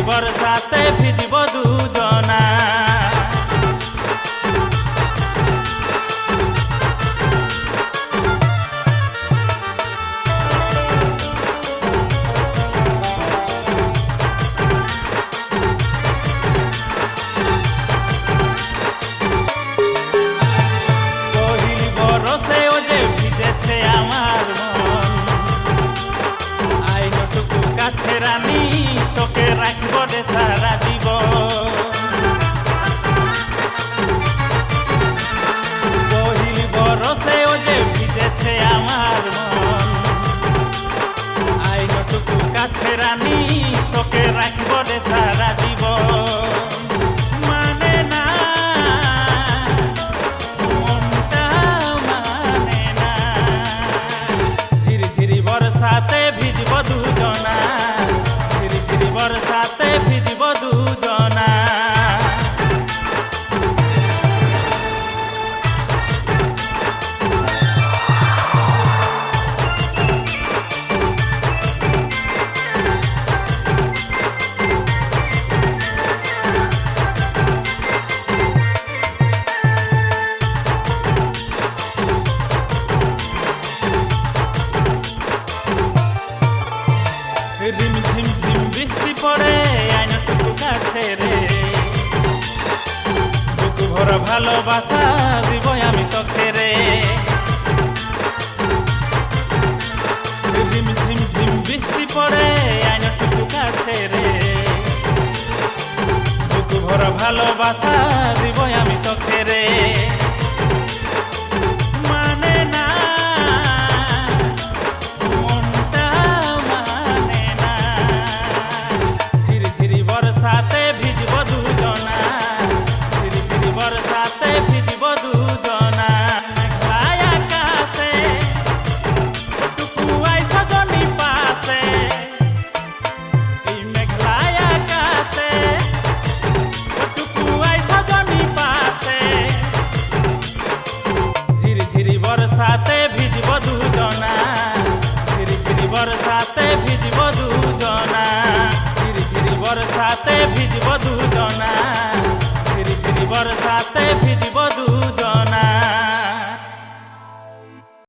বর্ষাতে ভিজিব দুজনা। পহিলি বরষে ও যে ভিজেছে আমার মন, আইনটুকু কাছে রানী তোকে রাখব রে সারা জীবন। পহিলি বরষে ও যে ভিজেছে আমার মন, আইনটুকু কাছে রানী তোকে রাখব রে সারা জীবন। মানে না মনটা মানে না, ঝিরিঝিরি বর্ষাতে ভিজব দুজনা, ঝিরিঝিরি বর্ষাতে ভিজব দুজনা। রিম ঝিম ঝিম বৃষ্টি পড়ে আইনটুকু কাছে রে, বুকু ভরা ভালোবাসা দিব আমি তোকে রে। রিম ঝিম ঝিম বৃষ্টি পড়ে আইনটুকু কাছে রে, বুকু ভরা ভালোবাসা দিব আমি তোকে রে। মানে না মনটা মানে না, ঝিরিঝিরি বর্ষাতে ভিজব দুজনা, ঝিরিঝিরি বর্ষাতে ভিজব দুজনা। মেঘলায় আকাশে টুকু আই সজনী পাশে, এই মেঘলায় আকাশে টুকু আই সজনী পাশে, ঝিরিঝিরি বর্ষাতে ভিজব দুজনা, ঝিরিঝিরি বর্ষাতে ভিজব দুজনা, ঝিরিঝিরি বর্ষাতে ভিজব দুজনা।